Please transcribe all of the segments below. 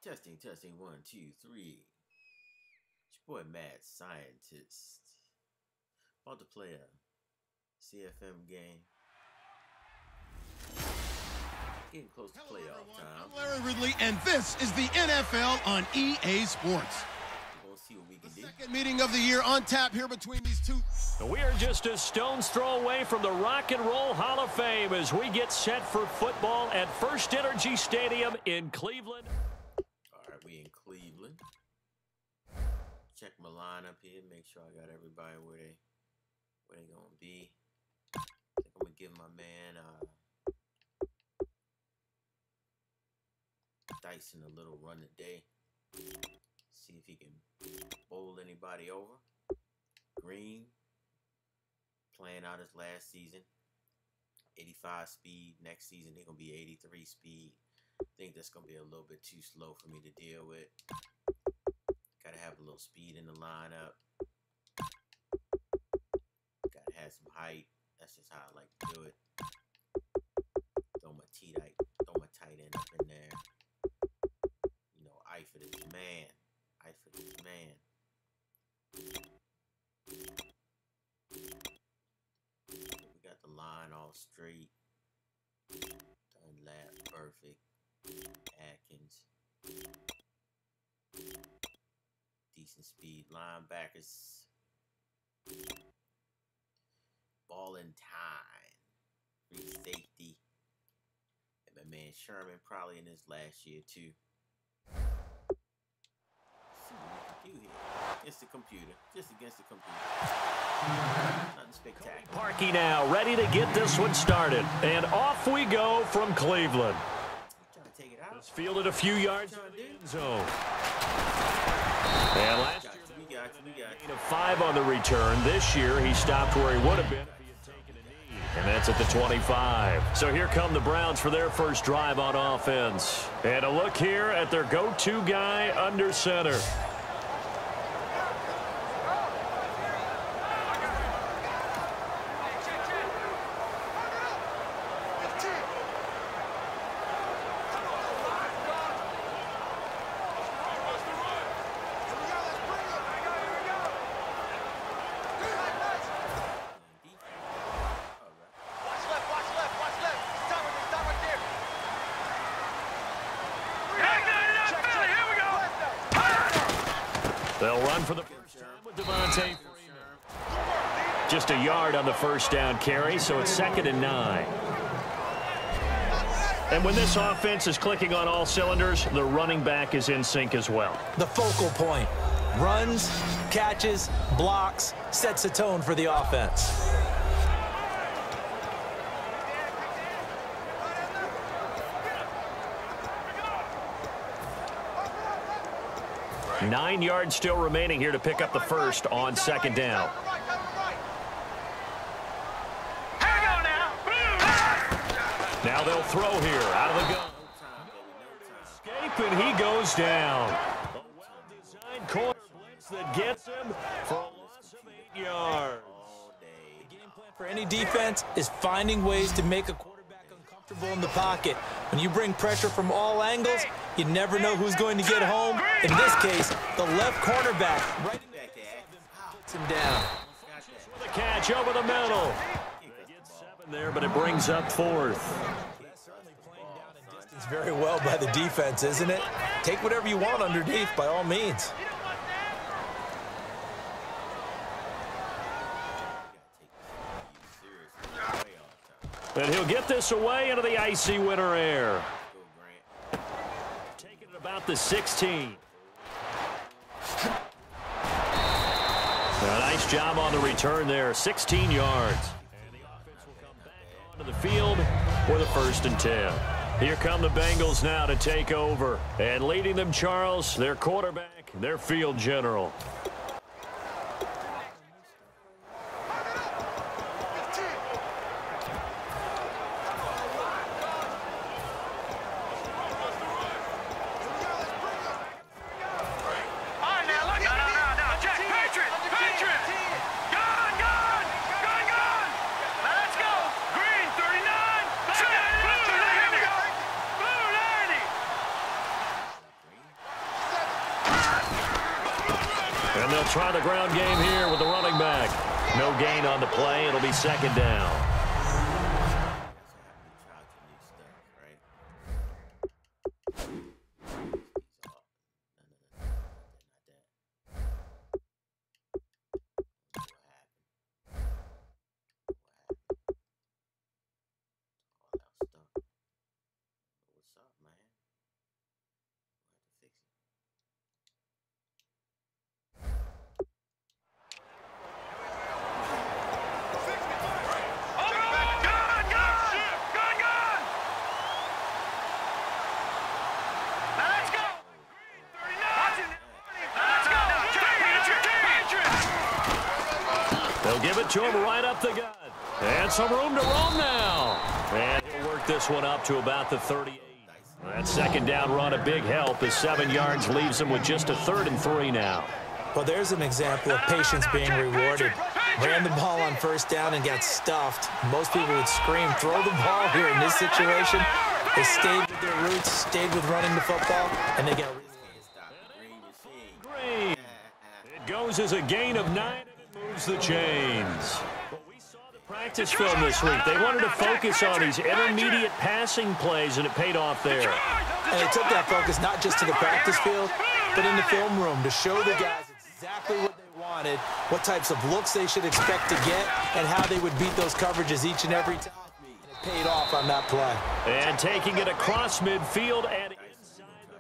Testing, testing, 1, 2, 3. It's your boy Mad Scientist. About to play a CFM game. Getting close to playoff time. I'm Larry Ridley, and this is the NFL on EA Sports. We'll see what we can do. Second meeting of the year on tap here between these two. We are just a stone's throw away from the Rock and Roll Hall of Fame as we get set for football at First Energy Stadium in Cleveland. All right, we in Cleveland. Check my lineup here, make sure I got everybody where they gonna be. I think I'm gonna give my man Dyson a little run today. See if he can bowl anybody over. Green, playing out his last season, 85 speed. Next season they're gonna be 83 speed. I think that's gonna be a little bit too slow for me to deal with. Gotta have a little speed in the lineup. Gotta have some height. That's just how I like to do it. Throw my tight end up in there. You know, I for this man. I for this man. We got the line all straight. Dunlap, perfect. Atkins. Decent speed. Linebackers. Ball in time. Free safety. And my man Sherman probably in his last year too. Let's see what we can do here. Against the computer. Just against the computer. Nothing spectacular. Parkey now, ready to get this one started. And off we go from Cleveland. Trying to take it out. Just fielded a few yards in the end zone. And last year, we got gain of 5 on the return. This year, he stopped where he would have been if he had taken a knee. And that's at the 25. So here come the Browns for their first drive on offense. And a look here at their go-to guy under center. They'll run for the first time with Devontae. Just a yard on the first down carry, so it's 2nd and 9. And when this offense is clicking on all cylinders, the running back is in sync as well. The focal point. Runs, catches, blocks, sets the tone for the offense. Nine yards still remaining here to pick up the first on 2nd down. Now they'll throw here out of the gun. Escape, and he goes down. A well-designed corner blitz that gets him for a loss of 8 yards. The game plan for any defense is finding ways to make a quarterback uncomfortable in the pocket. When you bring pressure from all angles, you never know who's going to get home. In this case, the left cornerback right in the face of him puts him down. With a catch over the middle. They get 7 there, but it brings up 4th. That's certainly playing down a distance very well by the defense, isn't it? Take whatever you want underneath, by all means. And he'll get this away into the icy winter air. Taking it about the 16. A nice job on the return there, 16 yards. And the offense will come back onto the field for the 1st and 10. Here come the Bengals now to take over. And leading them, Charles, their quarterback, their field general. they'll try the ground game here with the running back. No gain on the play. It'll be second down. They'll give it to him right up the gut. And some room to roam now. And he'll work this one up to about the 38. That second down run, a big help as 7 yards leaves him with just a 3rd and 3 now. Well, there's an example of patience being rewarded. Ran the ball on first down and got stuffed. Most people would scream, throw the ball here in this situation. They stayed with their roots, stayed with running the football, and they got Green. It goes as a gain of 9, and it moves the chains. Well, we saw the practice film this week. They wanted to focus on these intermediate passing plays, and it paid off there. And they took that focus not just to the practice field, but in the film room to show the guys exactly what they wanted, what types of looks they should expect to get, and how they would beat those coverages each and every time. And it paid off on that play. And taking it across midfield and inside the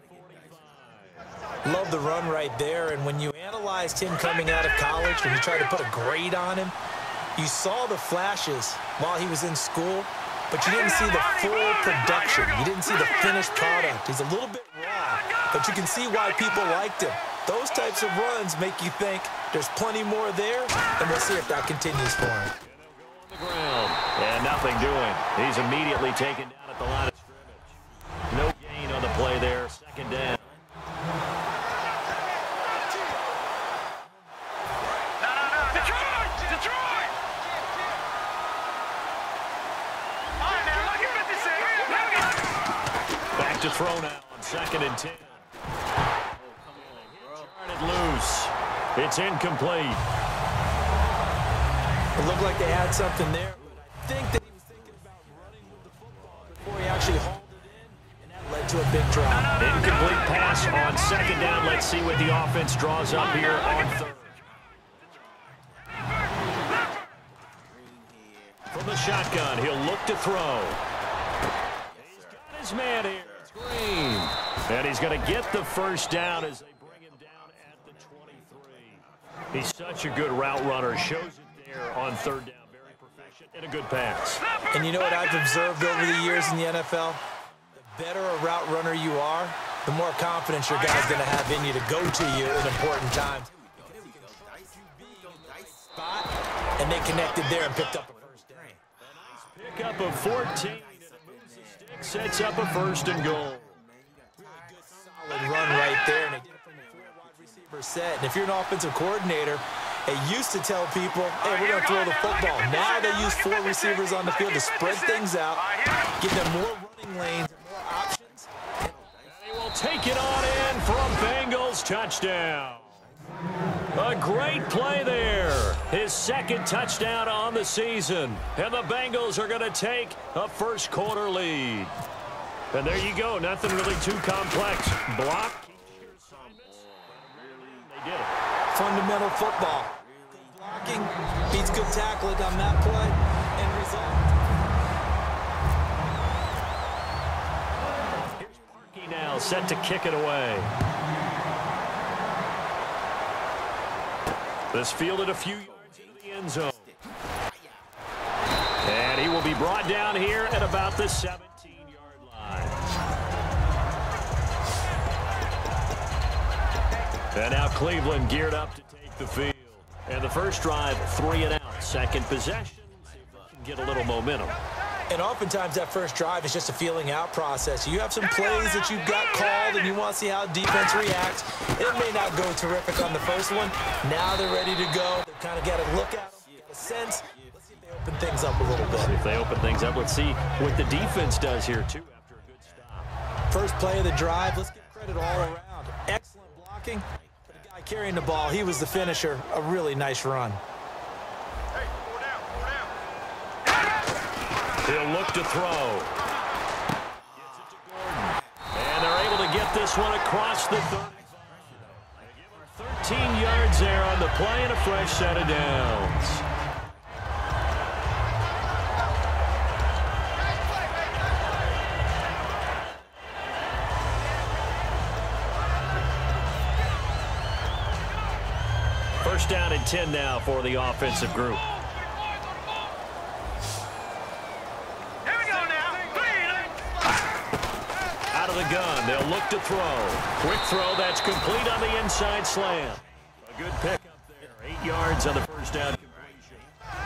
45. Love the run right there, and when you analyzed him coming out of college, when you tried to put a grade on him, you saw the flashes while he was in school, but you didn't see the full production. You didn't see the finished product. He's a little bit raw, but you can see why people liked him. Those types of runs make you think there's plenty more there, and we'll see if that continues for him. On the ground, and nothing doing. He's immediately taken down at the line of scrimmage. No gain on the play there, second down. Detroit! Back to throw now on 2nd and 10. Loose. It's incomplete. It looked like they had something there, but I think that he was thinking about running with the football before he actually hauled it in, and that led to a big drop. Incomplete pass on 2nd down. Let's see what the offense draws up here on 3rd. From the shotgun, he'll look to throw. He's got his man here. It's Green. And he's going to get the first down as they bring him down at the 23. He's such a good route runner. Shows it there on 3rd down. Very proficient and a good pass. And you know what I've observed over the years in the NFL? The better a route runner you are, the more confidence your guy's going to have in you to go to you in important times. And they connected there and picked up a first down. A nice pickup of 14. And it moves the stick, sets up a 1st and goal. Solid run right there, and they did it from a 4-wide receiver set. And if you're an offensive coordinator, they used to tell people, hey, we're going to throw the football. Now they use 4 receivers on the field to spread things out, give them more running lanes and more options. And he will take it on in for a Bengals touchdown. A great play there. His 2nd touchdown on the season. And the Bengals are going to take a first quarter lead. And there you go. Nothing really too complex. Block. They did it. Fundamental football. Good blocking beats good tackling on that play. End result. Here's Parkey now set to kick it away. This fielded a few yards into the end zone. And he will be brought down here at about the 17-yard line. And now Cleveland geared up to take the field. And the first drive, 3 and out. 2nd possession, see if they can get a little momentum. And oftentimes that first drive is just a feeling out process. You have some plays that you've got called and you want to see how defense reacts. It may not go terrific on the first one. Now they're ready to go. They've kind of got a look at them, get a sense. Let's see if they open things up a little bit. See if they open things up. Let's see what the defense does here, too, after a good stop. First play of the drive. Let's give credit all around. Excellent blocking. But a guy carrying the ball. He was the finisher. A really nice run. He'll look to throw. Gets it to Gordon. And they're able to get this one across the 35. 13 yards there on the play and a fresh set of downs. First down and 10 now for the offensive group. Out of the gun, they'll look to throw. Quick throw, that's complete on the inside slant. A good pick up there, 8 yards on the first down completion.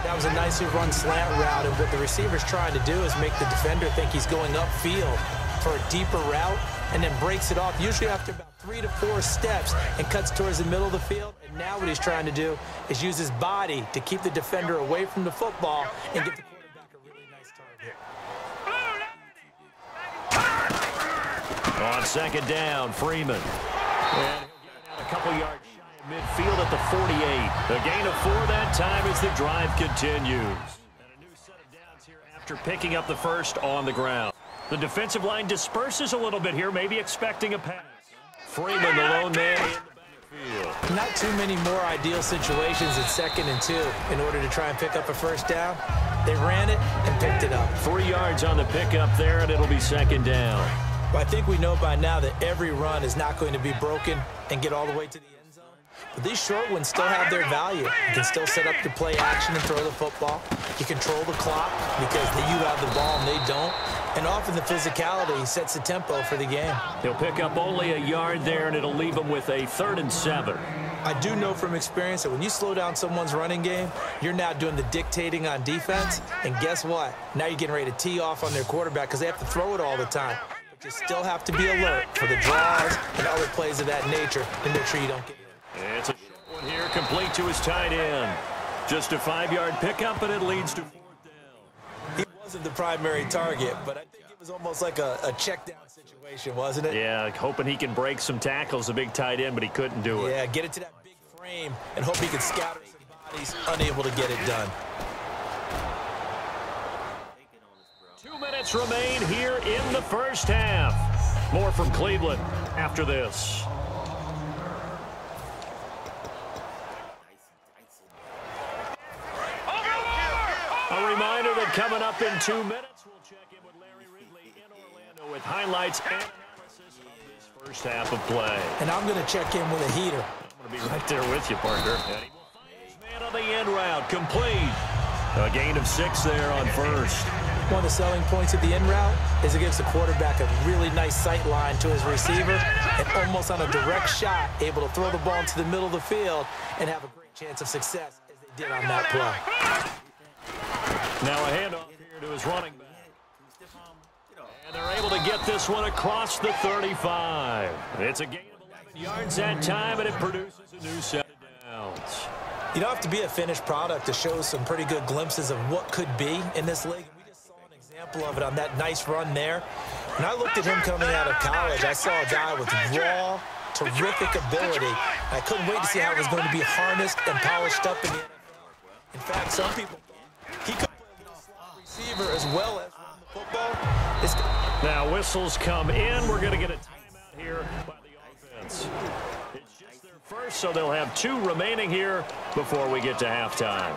That was a nicely run slant route, and what the receiver's trying to do is make the defender think he's going upfield for a deeper route, and then breaks it off, usually after about 3 to 4 steps, and cuts towards the middle of the field. And now what he's trying to do is use his body to keep the defender away from the football and give the quarterback a really nice target. On second down, Freeman. And he'll get it out a couple yards shy of midfield at the 48. A gain of 4 that time as the drive continues. And a new set of downs here after picking up the first on the ground. The defensive line disperses a little bit here, maybe expecting a pass. Freeman, the lone man in the backfield. Not too many more ideal situations at 2nd and 2 in order to try and pick up a first down. They ran it and picked it up. 3 yards on the pickup there, and it'll be second down. Well, I think we know by now that every run is not going to be broken and get all the way to the end zone. But these short ones still have their value. You can still set up to play action and throw the football. You control the clock because you have the ball and they don't. And often the physicality sets the tempo for the game. He'll pick up only a yard there, and it'll leave him with a 3rd and 7. I do know from experience that when you slow down someone's running game, you're now doing the dictating on defense. And guess what? Now you're getting ready to tee off on their quarterback because they have to throw it all the time. But you still have to be alert for the draws and other plays of that nature and make sure you don't get it. It's a short one here, complete to his tight end. Just a 5-yard pickup, and it leads to 4th down. He wasn't the primary target, but I think it was almost like a check down situation, wasn't it? Yeah, hoping he can break some tackles, a big tight end, but he couldn't do it. Yeah, get it to that big frame and hope he can scatter some bodies, unable to get it done. 2 minutes remain here in the first half. More from Cleveland after this. A reminder that coming up in 2 minutes, we'll check in with Larry Ridley in Orlando with highlights and analysis of this first half of play. And I'm going to check in with a heater. I'm going to be right there with you, partner. And he will find his man on the end route, complete. A gain of 6 there on first. One of the selling points of the end route is it gives the quarterback a really nice sight line to his receiver and almost on a direct shot, able to throw the ball into the middle of the field and have a great chance of success as they did on that play. Now a handoff here to his running back. And they're able to get this one across the 35. It's a gain of 11 yards that time, and it produces a new set of downs. You don't have to be a finished product to show some pretty good glimpses of what could be in this league. We just saw an example of it on that nice run there. When I looked at him coming out of college, I saw a guy with raw, terrific ability. I couldn't wait to see how it was going to be harnessed and polished up in the NFL. In fact, some people thought he could receiver as well as run the football. Now whistles come in. We're going to get a timeout here by the offense. It's just their first, so they'll have 2 remaining here before we get to halftime.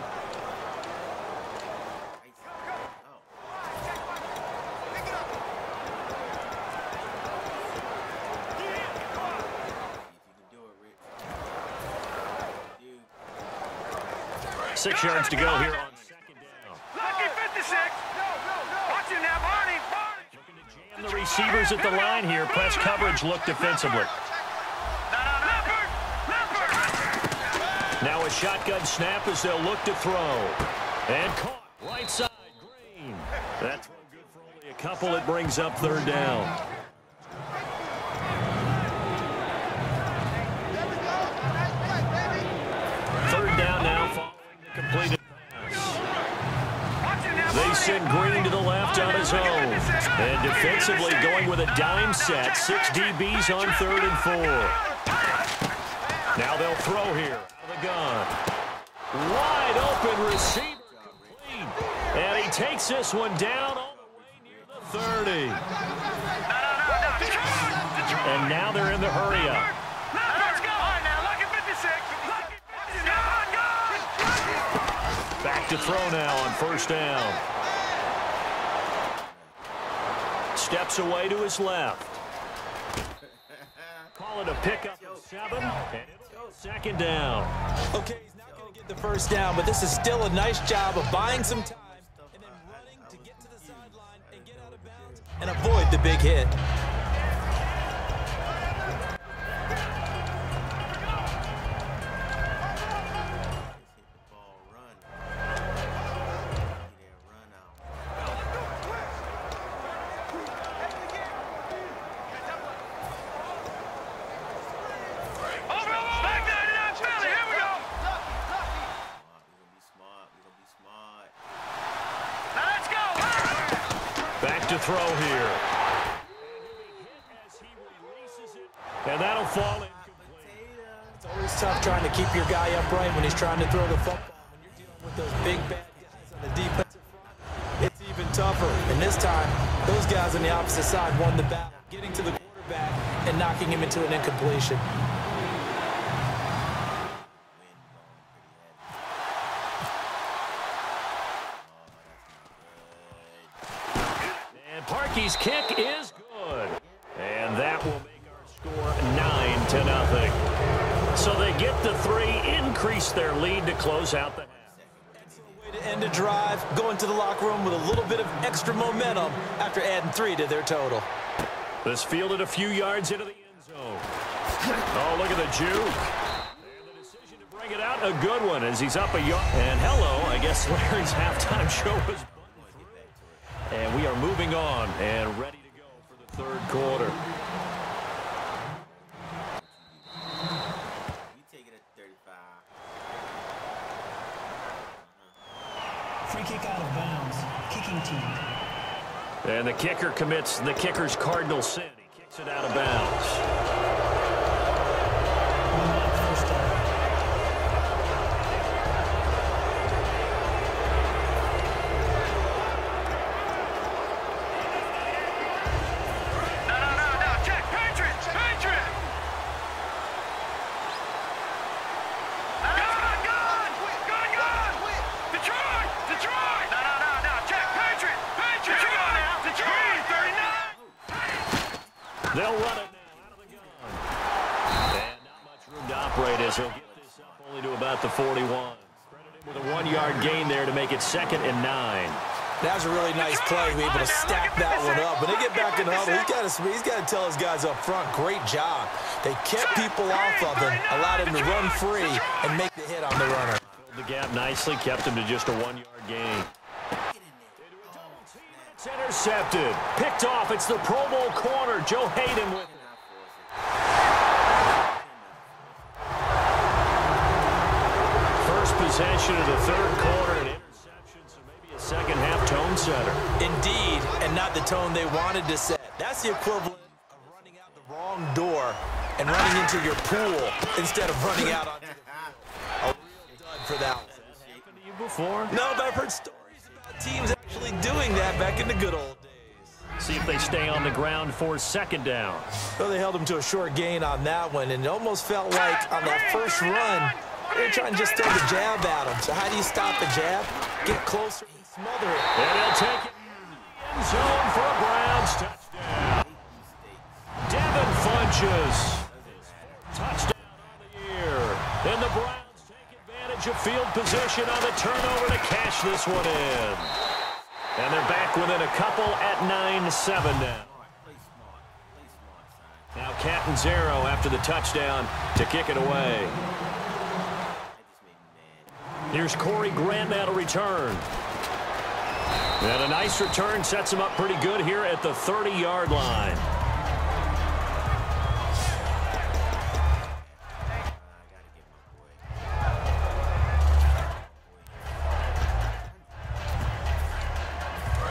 Six yards to go here on second down. Lucky 56. Watch it now, Barney. Looking to jam the receivers at the line here. Press coverage look defensively. Now a shotgun snap as they'll look to throw. And caught. Right side, Green. That's good for only a couple. It brings up 3rd down. Third down now following the completed pass. They send Green to the left on his own. And defensively going with a dime set. 6 DBs on 3rd and 4. Now they'll throw here. Out of the gun. Wide open receiver complete. And he takes this one down all the way near the 30. And now they're in the hurry up. Let's go. All right, now, lucky 56. Back to throw now on first down. Steps away to his left. Call it a pickup of 7. And it'll be second down. Okay, he's not going to get the first down, but this is still a nice job of buying some time and then running to get to the sideline and get out of bounds and avoid the big hit. Back to throw here. And that'll fall incomplete. It's always tough trying to keep your guy upright when he's trying to throw the football. When you're dealing with those big bad guys on the defensive front, it's even tougher. And this time, those guys on the opposite side won the battle, getting to the quarterback and knocking him into an incompletion. Parkey's kick is good. And that will make our score 9-0. So they get the 3, increase their lead to close out the half. Excellent way to end a drive, go into the locker room with a little bit of extra momentum after adding 3 to their total. This fielded a few yards into the end zone. Oh, look at the juke. And the decision to bring it out, a good one as he's up a yard. And hello, I guess Larry's halftime show was. And we are moving on and ready to go for the third quarter. We take it at 35. Free kick out of bounds. Kicking team. And the kicker commits the kicker's cardinal sin. He kicks it out of bounds. First down. They'll run it now out of the gun. And not much room to operate as he'll get this up only to about the 41. With a 1-yard gain there to make it 2nd and 9. That was a really nice play. Be able to stack that one up. When they get back in the huddle, he's got to tell his guys up front, great job. They kept people off of him, allowed him to run free and make the hit on the runner. Filled the gap nicely, kept him to just a 1-yard gain. It's intercepted. Picked off. It's the Pro Bowl corner. Joe Hayden with it. First possession of the third quarter. An interception, so maybe a second-half tone setter. Indeed, and not the tone they wanted to set. That's the equivalent of running out the wrong door and running into your pool instead of running out onto the field. A real dud for that one. Has that happened to you before? No, but I've heard stories about teams actually doing that back in the good old days. See if they stay on the ground for 2nd down. Well, they held him to a short gain on that one, and it almost felt like on that first run, they were trying to just throw the jab at him. So how do you stop the jab? Get closer and smother it. And he'll take it in zone for a Browns touchdown. Devin Funches. Touchdown on the year. And the Browns take advantage of field position on the turnover to cash this one in. And they're back within a couple at 9-7 now. Now Catanzaro after the touchdown to kick it away. Here's Corey Grant now to return. And a nice return sets him up pretty good here at the 30-yard line.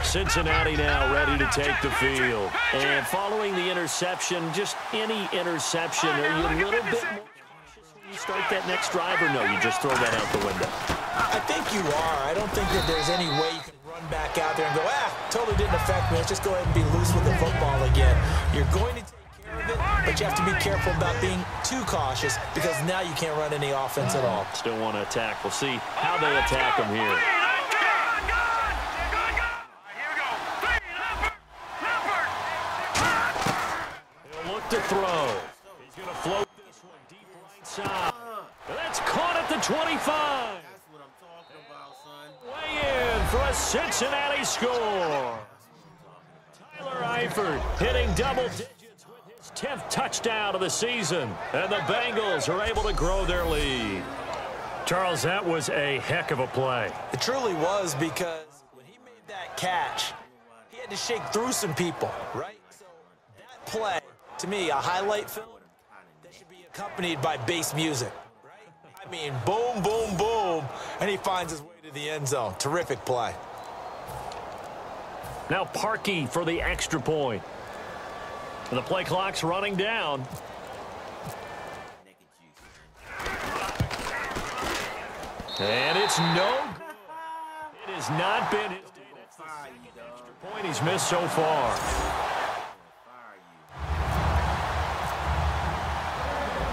Cincinnati now ready to take the field. And following the interception, just any interception, are you a little bit more cautious when you you start that next drive, or no, you just throw that out the window? I think you are. I don't think that there's any way you can run back out there and go, totally didn't affect me. Let's just go ahead and be loose with the football again. You're going to take care of it, but you have to be careful about being too cautious because now you can't run any offense at all. Still want to attack. We'll see how they attack them here. He'll look to throw. He's going to float this one deep right side. That's caught at the 25. That's what I'm talking about, son. Way in for a Cincinnati score. Tyler Eifert hitting double digits with his 10th touchdown of the season. And the Bengals are able to grow their lead. Charles, that was a heck of a play. It truly was, because when he made that catch, he had to shake through some people, right? So that play, to me, a highlight film that should be accompanied by bass music. I mean, boom, boom, boom, and he finds his way to the end zone. Terrific play. Now Parkey for the extra point. And the play clock's running down. And it's no good. It has not been his day. That's the second extra point he's missed so far.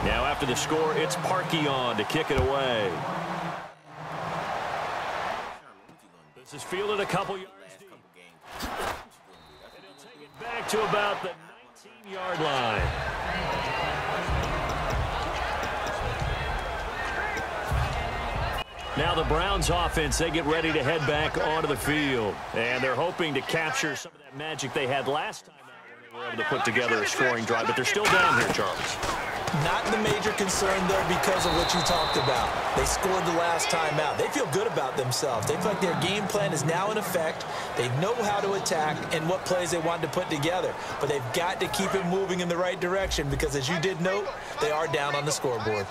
Now after the score, it's Parkey on to kick it away. This is fielded a couple yards deep. And he'll take it back to about the 19-yard line. Now the Browns offense, they get ready to head back onto the field. And they're hoping to capture some of that magic they had last time out when they were able to put together a scoring drive. But they're still down here, Charles. Not the major concern, though, because of what you talked about. They scored the last time out. They feel good about themselves. They feel like their game plan is now in effect. They know how to attack and what plays they want to put together. But they've got to keep it moving in the right direction because, as you did note, they are down on the scoreboard.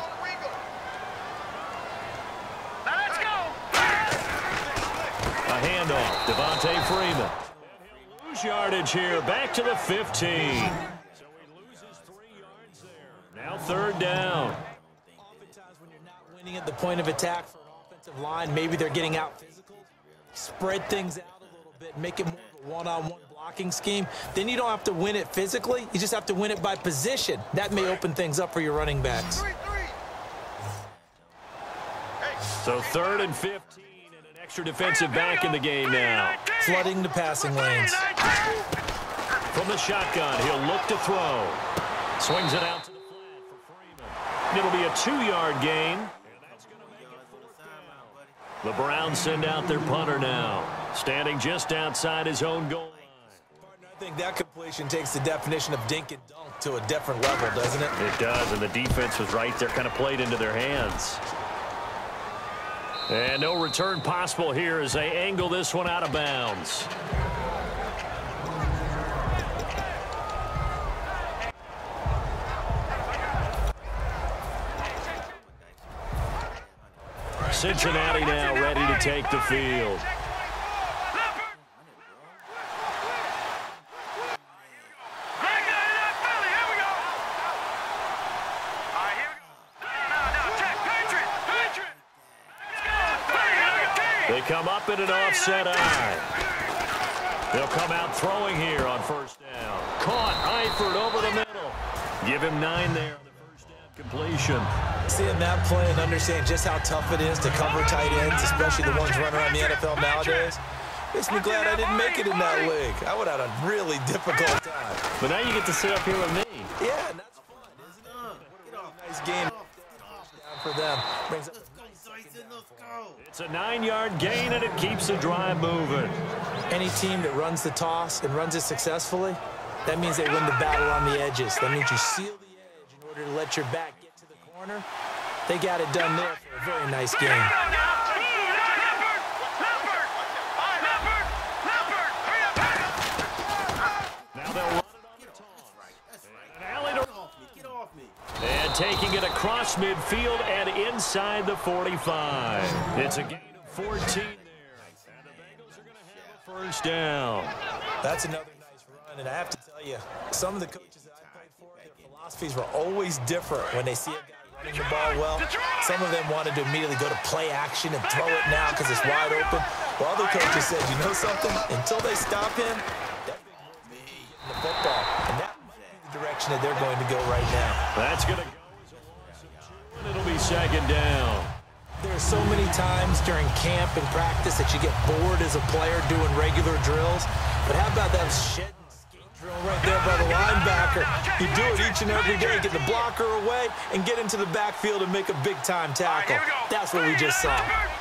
A handoff, Devontae Freeman. And he'll lose yardage here, back to the 15. So he loses 3 yards there. Now third down. Oftentimes when you're not winning at the point of attack for an offensive line, maybe they're getting out physical. Spread things out a little bit, make it more of a one-on-one blocking scheme. Then you don't have to win it physically. You just have to win it by position. That may open things up for your running backs. So 3rd and 15. Extra defensive back in the game now. Flooding the passing lanes. From the shotgun, he'll look to throw. Swings it out to the flat for Freeman. It'll be a 2-yard gain. And that's going to make it 4th down. The Browns send out their punter now. Standing just outside his own goal line. I think that completion takes the definition of dink and dunk to a different level, doesn't it? It does, and the defense was right there, kind of played into their hands. And no return possible here as they angle this one out of bounds. Cincinnati now ready to take the field. They come up in an offset eye. They'll come out throwing here on 1st down. Caught Eifert over the middle. Give him 9 there on the 1st down completion. Seeing that play and understanding just how tough it is to cover tight ends, especially the ones running around the NFL nowadays, makes me glad I didn't make it in that league. I would have had a really difficult time. But now you get to sit up here with me. Yeah, and that's fun, isn't it? What a really nice game for them. Brings up It's a 9-yard gain, and it keeps the drive moving. Any team that runs the toss and runs it successfully, that means they win the battle on the edges. That means you seal the edge in order to let your back get to the corner. They got it done there for a very nice game. Now they'll run it on the toss. And an alley to and taking it across midfield and inside the 45. It's a gain of 14 there. And the Bengals are going to have a 1st down. That's another nice run, and I have to tell you, some of the coaches that I played for, their philosophies were always different when they see a guy running the ball well. Some of them wanted to immediately go to play action and throw it now because it's wide open. Well, other coaches said, you know something? Until they stop him, that big boy's getting the football. And that might be the direction that they're going to go right now. That's going to go as a loss of 2, and it'll be 2nd down. There are so many times during camp and practice that you get bored as a player doing regular drills. But how about that shed and skate drill right there by the linebacker? You do it each and every day. Get the blocker away and get into the backfield and make a big-time tackle. That's what we just saw. Now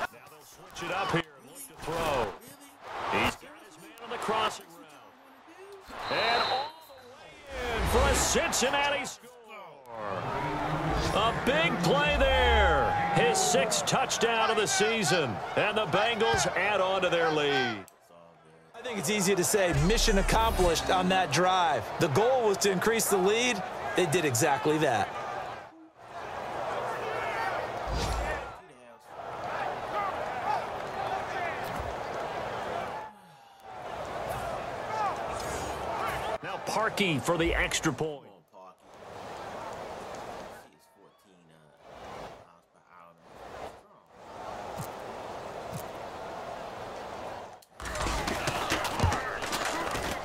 they'll switch it up here and look to throw. He's got his man on the crossing route. And all the way in for a Cincinnati score. A big play there. His 6th touchdown of the season. And the Bengals add on to their lead. I think it's easy to say mission accomplished on that drive. The goal was to increase the lead. They did exactly that. Now Parkey for the extra point.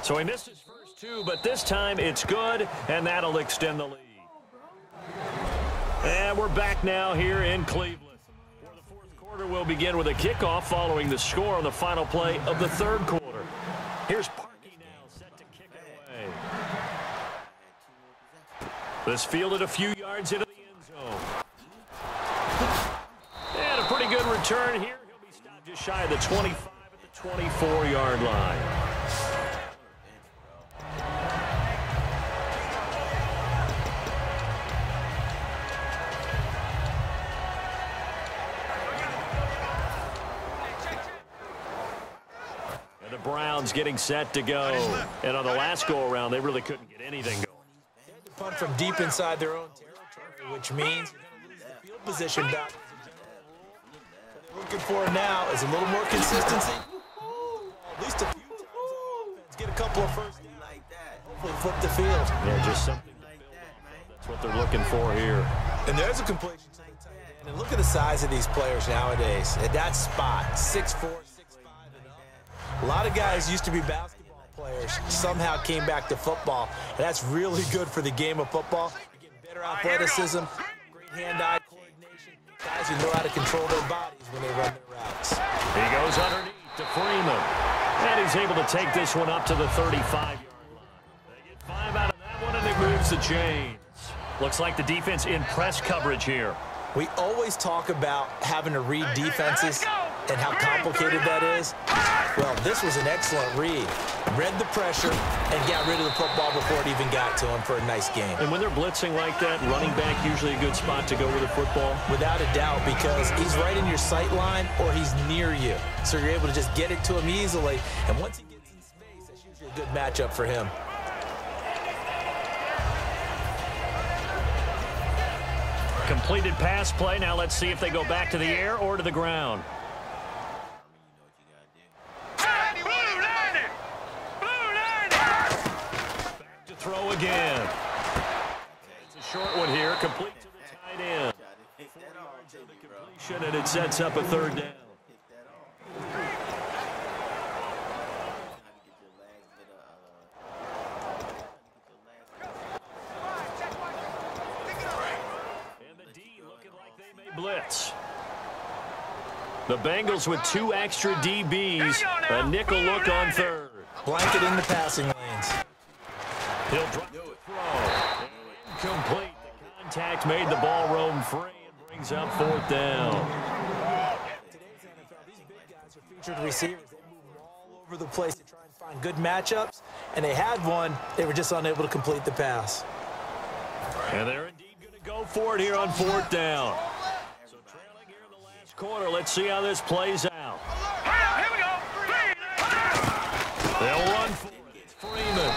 So he missed his first 2, but this time it's good, and that'll extend the lead. And we're back now here in Cleveland, where the 4th quarter will begin with a kickoff following the score on the final play of the 3rd quarter. Here's Parkey now set to kick it away. This fielded a few yards into the end zone. And a pretty good return here. He'll be stopped just shy of the 25 at the 24-yard line. Browns getting set to go. And on the last go-around, they really couldn't get anything going. They had to punt from deep inside their own territory, which means you're going to lose the field position back. What they're looking for now is a little more consistency. At least a few times on offense. Get a couple of first downs. Hopefully flip the field. Yeah, just something to build off of. That's what they're looking for here. And there's a completion to the tight end. And look at the size of these players nowadays. At that spot, 6'4", 6'5", and up. A lot of guys used to be basketball players, somehow came back to football, and that's really good for the game of football. You're getting better athleticism, great hand-eye coordination, guys who know how to control their bodies when they run their routes. He goes underneath to Freeman, and he's able to take this one up to the 35-yard line. They get 5 out of that one, and it moves the chains. Looks like the defense in press coverage here. We always talk about having to read defenses and how complicated that is. Well, this was an excellent read. Read the pressure and got rid of the football before it even got to him for a nice game. And when they're blitzing like that, running back usually a good spot to go with the football? Without a doubt, because he's right in your sight line or he's near you. So you're able to just get it to him easily. And once he gets in space, that's usually a good matchup for him. Completed pass play. Now let's see if they go back to the air or to the ground. Back to throw again. It's a short one here. Complete to the tight end. 4 yards of the completion, and it sets up a 3rd down. Blitz. The Bengals with 2 extra DBs. A nickel look on 3rd. Blanket in the passing lanes. He'll drop the throw. Incomplete. The contact made the ball roam free and brings up 4th down. Today's NFL, these big guys are featured receivers. They move all over the place to try and find good matchups, and they had one. They were just unable to complete the pass. And they're indeed going to go for it here on 4th down. Quarter. Let's see how this plays out. Here we go. They'll run for it. It's Freeman.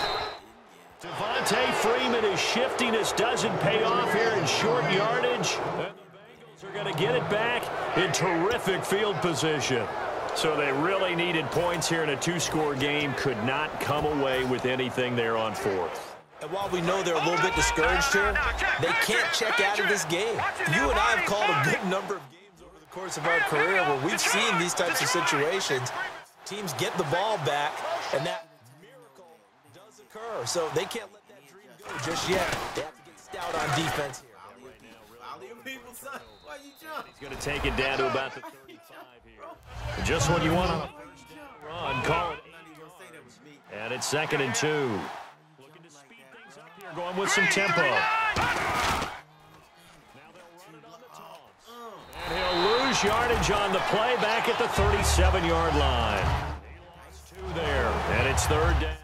Devontae Freeman is shifting. This doesn't pay off here in short yardage. And the Bengals are going to get it back in terrific field position. So they really needed points here in a 2-score game. Could not come away with anything there on 4th. And while we know they're a little bit discouraged here, they can't check out of this game. You and I have called a good number of games over the course of our career where we've seen these types of situations. Teams get the ball back, and that miracle does occur. So they can't let that dream go just yet. They have to get stout on defense here. He's going to take it down to about the 35 here. Just what you want on a first down run. Call it. And it's 2nd and 2. Looking to speed things up here, going with some tempo. Now they'll run it on the toss. And he'll lose yardage on the play back at the 37-yard line. He lost 2 there, and it's 3rd down.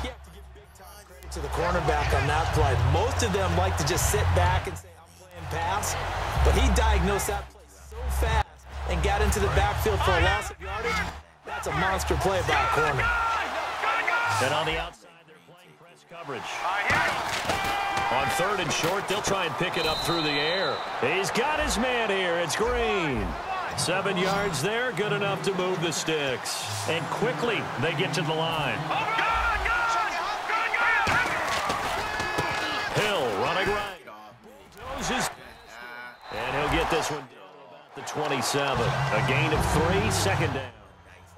You have to give big-time credit to the cornerback on that play. Most of them like to just sit back and say, I'm playing pass. But he diagnosed that play so fast and got into the backfield for a loss of yardage. That's a monster play by a corner. And on the outside, they're playing press coverage. On 3rd and short, they'll try and pick it up through the air. He's got his man here. It's Green. 7 yards there, good enough to move the sticks. And quickly, they get to the line. Hill running right. Bulldozes. And he'll get this one down to about the 27. A gain of 3, 2nd down.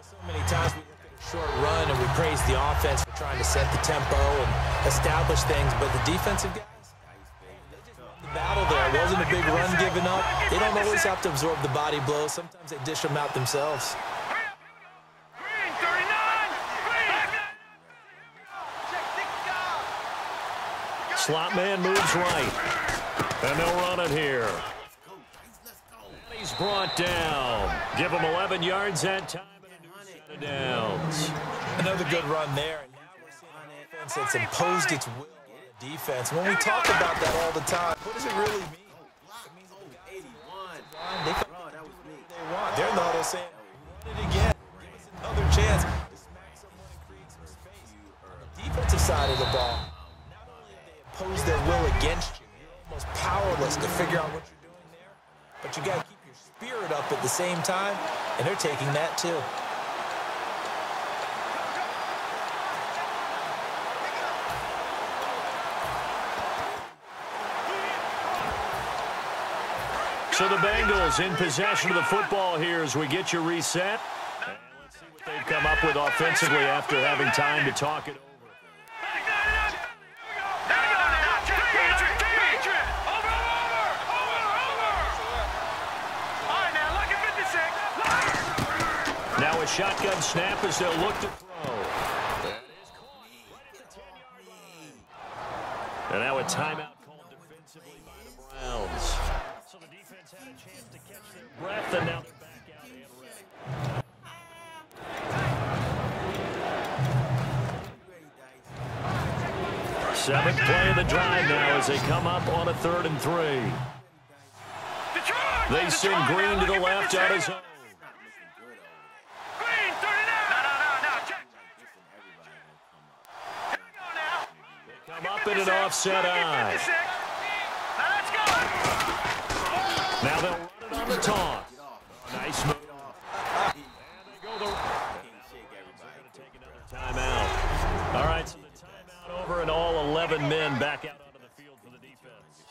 So many times we look at a short run and we praise the offense for trying to set the tempo and establish things, but the defensive guys, they just won the battle there. It wasn't a big run given up. They don't always have to absorb the body blows. Sometimes they dish them out themselves. Slot man moves right. And they'll run it here. And he's brought down. Give him 11 yards that time and a new set of downs. Another good run there. And now we're seeing an offense that's imposed its will on the defense. When we talk about that all the time, what does it really mean? It means they want. They're in the huddle saying, run it again. Give us another chance to smack someone and create some space. On the defensive side of the ball, not only have they imposed their will against you, you're almost powerless to figure out what you're doing there, but you got to keep your spirit up at the same time, and they're taking that too. So the Bengals in possession of the football here as we get you reset. And let's see what they've come up with offensively after having time to talk it over. Now a shotgun snap as they'll look to throw. And now a timeout called defensively by the Browns. So the defense had a chance to catch their breath, and now they're back out and ready. 7th play of the drive now as they come up on a 3rd and 3. They send Green to the left out his own. Up in an offset eye. Now they'll run it on the toss. Nice move. And they go the right. They're going to take another timeout. All right, so the timeout over and all 11 men back out onto the field for the defense.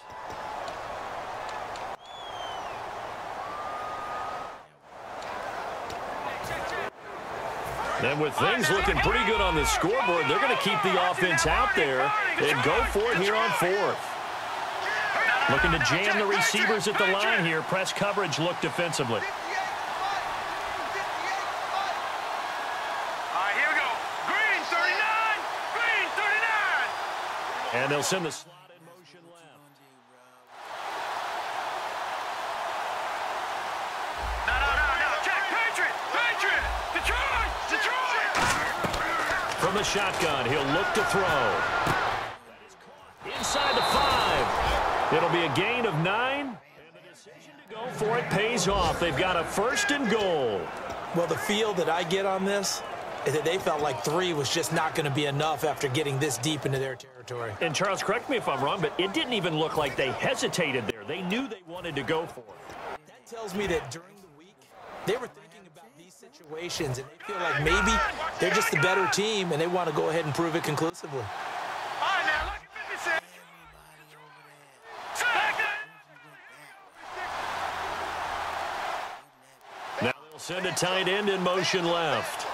And with things looking pretty good on the scoreboard, they're going to keep the offense out there and go for it here on 4th. Looking to jam the receivers at the line here. Press coverage look defensively. All right, here we go. Green 39. Green 39. And they'll send the slot in motion left. No. Check. Patriot. Detroit. From the shotgun, he'll look to throw. Inside the 5. It'll be a gain of 9. And the decision to go for it pays off. They've got a 1st and goal. Well, the feel that I get on this is that they felt like 3 was just not going to be enough after getting this deep into their territory. And Charles, correct me if I'm wrong, but it didn't even look like they hesitated there. They knew they wanted to go for it. That tells me that during the week, they were thinking about these situations, and they feel like maybe they're just the better team, and they want to go ahead and prove it conclusively. All right, Send a tight end in motion left.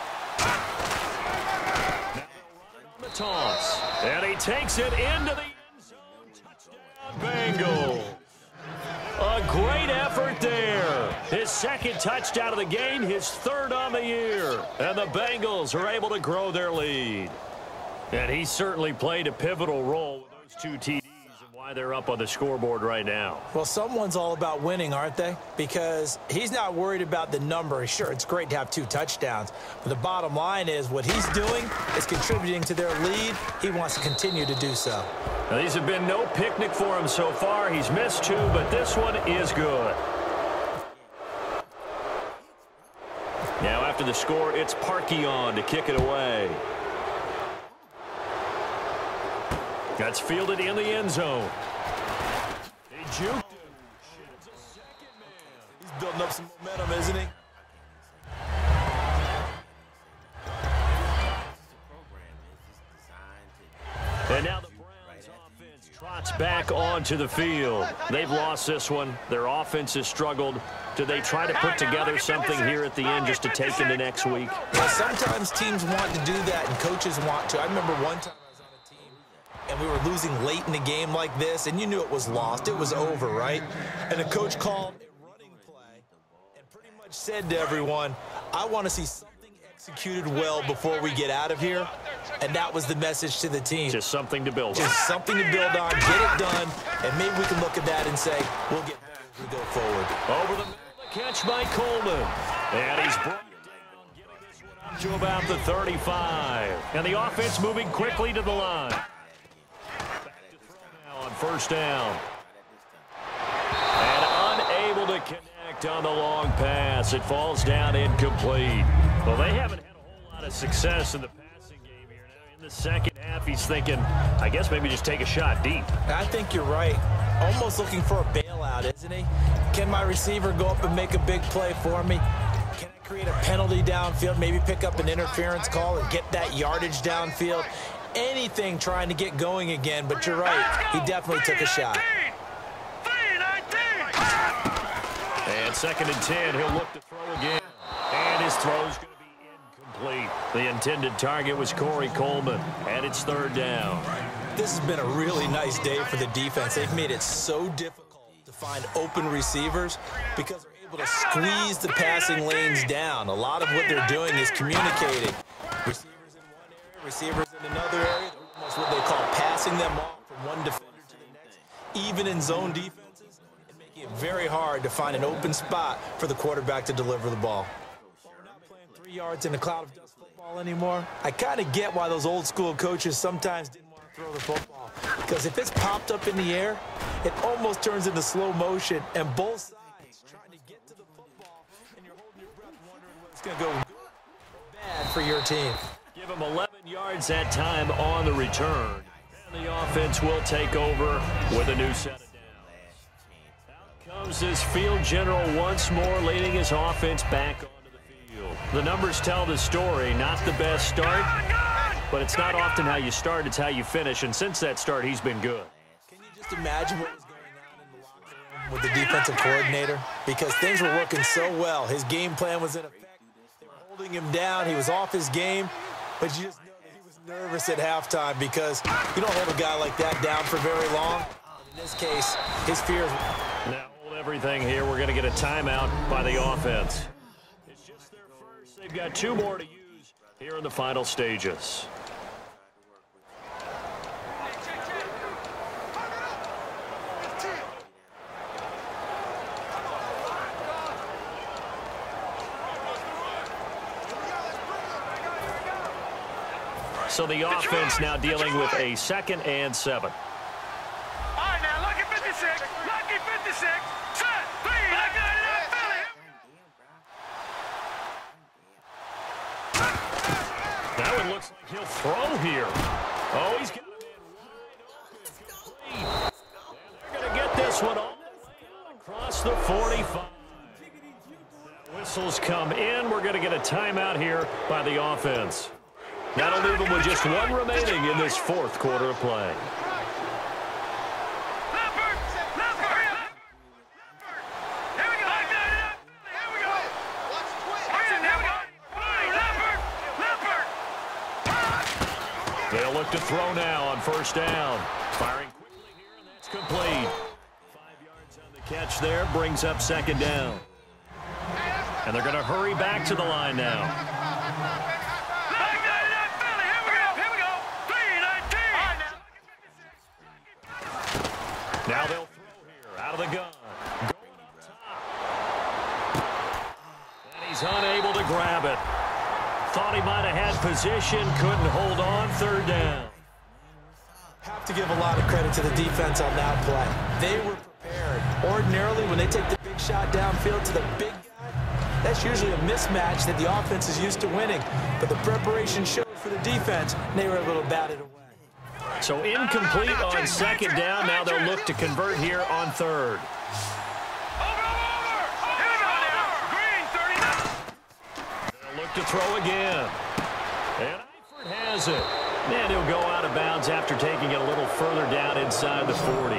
The toss. And he takes it into the end zone. Touchdown, Bengals. A great effort there. His second touchdown of the game, his third on the year. And the Bengals are able to grow their lead. And he certainly played a pivotal role with those two TDs and why they're up on the scoreboard right now. Well, someone's all about winning, aren't they? Because he's not worried about the number. Sure, it's great to have 2 touchdowns. But the bottom line is what he's doing is contributing to their lead. He wants to continue to do so. Now, these have been no picnic for him so far. He's missed 2, but this one is good. Now, after the score, it's Parkey on to kick it away. That's fielded in the end zone. He juked it. He's building up some momentum, isn't he? And now the Browns offense trots back onto the field. They've lost this one. Their offense has struggled. Do they try to put together something here at the end just to take into next week? Well, sometimes teams want to do that and coaches want to. I remember one time I was on a team and we were losing late in the game like this, and you knew it was lost. It was over, right? And the coach called a running play and pretty much said to everyone, I want to see something executed well before we get out of here. And that was the message to the team. Just something to build on. Just something to build on, get it done, and maybe we can look at that and say, we'll get better as we go forward. Over the middle, the catch by Coleman. And he's brought it down, getting this one up to about the 35. And the offense moving quickly to the line. Back to throw now on first down. And unable to connect on the long pass. It falls down incomplete. Well, they haven't had a whole lot of success in the passing game here. Now in the second half, he's thinking, I guess maybe just take a shot deep. I think you're right. Almost looking for a bailout, isn't he? Can my receiver go up and make a big play for me? Can I create a penalty downfield, maybe pick up an interference call and get that yardage downfield? Anything trying to get going again, but you're right. He definitely took a shot. And 2nd and 10, he'll look to throw again. And his throw's going to be incomplete. The intended target was Corey Coleman, and it's 3rd down. This has been a really nice day for the defense. They've made it so difficult to find open receivers because they're able to squeeze the passing lanes down. A lot of what they're doing is communicating. Receivers in one area, receivers in another area. They're almost what they call passing them off from one defender to the next. Even in zone defenses, and making it very hard to find an open spot for the quarterback to deliver the ball. We're not playing 3 yards in a cloud of dust football anymore. I kind of get why those old school coaches sometimes didn't want to throw the football. Because if it's popped up in the air, it almost turns into slow motion, and both sides trying to get to the football, and you're holding your breath wondering whether it's going to go good or bad for your team. Give him 11 yards that time on the return. And the offense will take over with a new set of downs. Out comes this field general once more, leading his offense back onto the field. The numbers tell the story. Not the best start, but it's not often how you start, it's how you finish. And since that start, he's been good. Can you just imagine what was going on in the locker room with the defensive coordinator? Because things were working so well. His game plan was in effect. They were holding him down. He was off his game. But you just know that he was nervous at halftime because you don't hold a guy like that down for very long. In this case, his fears. Now hold everything here. We're going to get a timeout by the offense. It's just their first. They've got 2 more to use here in the final stages. So the offense now dealing with a 2nd and 7. All right, now, lucky 56. Lucky 56. Set. Please. I got it up, Philly. Now it looks like he'll throw here. Oh, he's got a man wide open. And they're going to get this one all the way out across the 45. Whistles come in. We're going to get a timeout here by the offense. That'll leave them with just 1 remaining in this 4th quarter of play. Here we go. Here we go. throw now on first down. Firing quickly here, and that's complete. 5 yards on the catch there, brings up second down. And they're going to hurry back to the line now. Now they'll throw here out of the gun. Going up top. And he's unable to grab it. Thought he might have had position, couldn't hold on, third down. Have to give a lot of credit to the defense on that play. They were prepared. Ordinarily, when they take the big shot downfield to the big guy, that's usually a mismatch that the offense is used to winning. But the preparation showed for the defense, and they were able to bat it away. So incomplete on second down. Now they'll look to convert here on third. They'll look to throw again. And Eifert has it. And he'll go out of bounds after taking it a little further down inside the 40.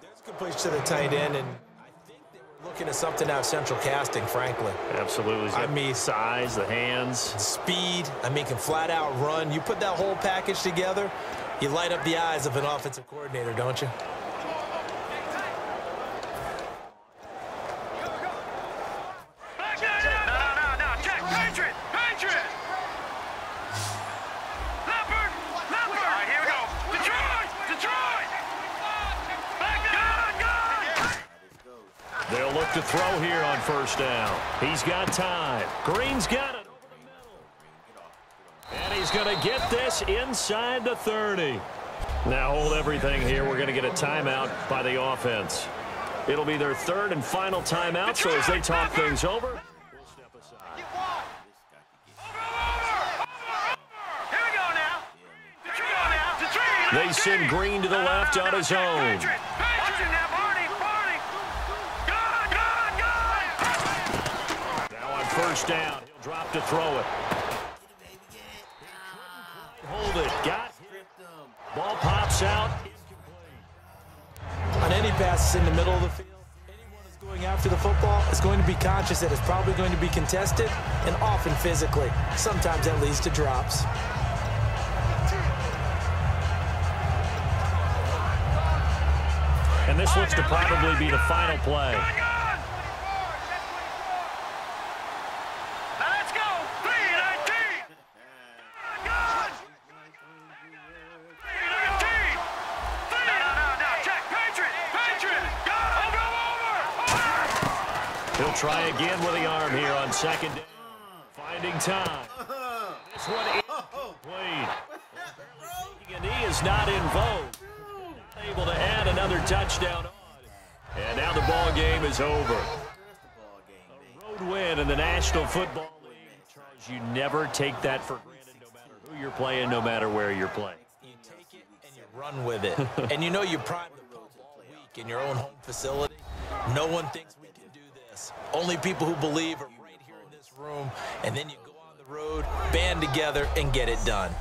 There's completion to the tight end, and I think they were looking at something out of central casting, frankly. Absolutely. I mean, size, the hands. Speed. I mean, can flat out run. You put that whole package together, you light up the eyes of an offensive coordinator, don't you? They'll look to throw here on first down. He's got time. Green's got it over the middle. And he's going to get this inside the 30. Now hold everything here. We're going to get a timeout by the offense. It'll be their third and final timeout, so as they talk things over, we'll step aside. They send Green to the left on his own. First down. He'll drop to throw it. Hold it. Got it. Ball pops out. On any passes in the middle of the field, anyone who's going after the football is going to be conscious that it's probably going to be contested and often physically. Sometimes that leads to drops. And this looks to probably be the final play. He'll try again with the arm here on second down. Finding time. This one is complete. And he is not in vogue. Able to add another touchdown on. And now the ball game is over. A road win in the National Football League. Charles, you never take that for granted no matter who you're playing, no matter where you're playing. You take it and you run with it. And you know you prime the pump all week in your own home facility. No one thinks we can do this. Only people who believe are right here in this room. And then you go on the road, band together, and get it done.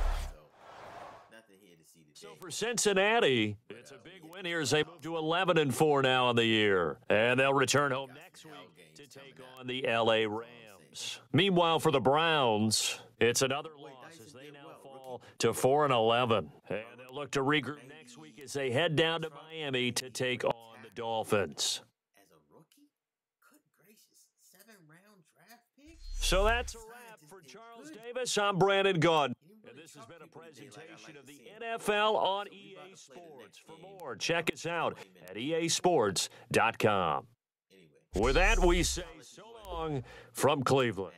So for Cincinnati, it's a big win here as they move to 11-4 now on the year. And they'll return home next week to take on the L.A. Rams. Meanwhile, for the Browns, it's another loss as they now fall to 4-11. And they'll look to regroup next week as they head down to Miami to take on the Dolphins. As a rookie? Good gracious, 7-round draft pick? So that's a wrap for Charles Davis. I'm Brandon Gunn. And this has been a presentation of the NFL on EA Sports. For more, check us out at easports.com. With that, we say so long from Cleveland.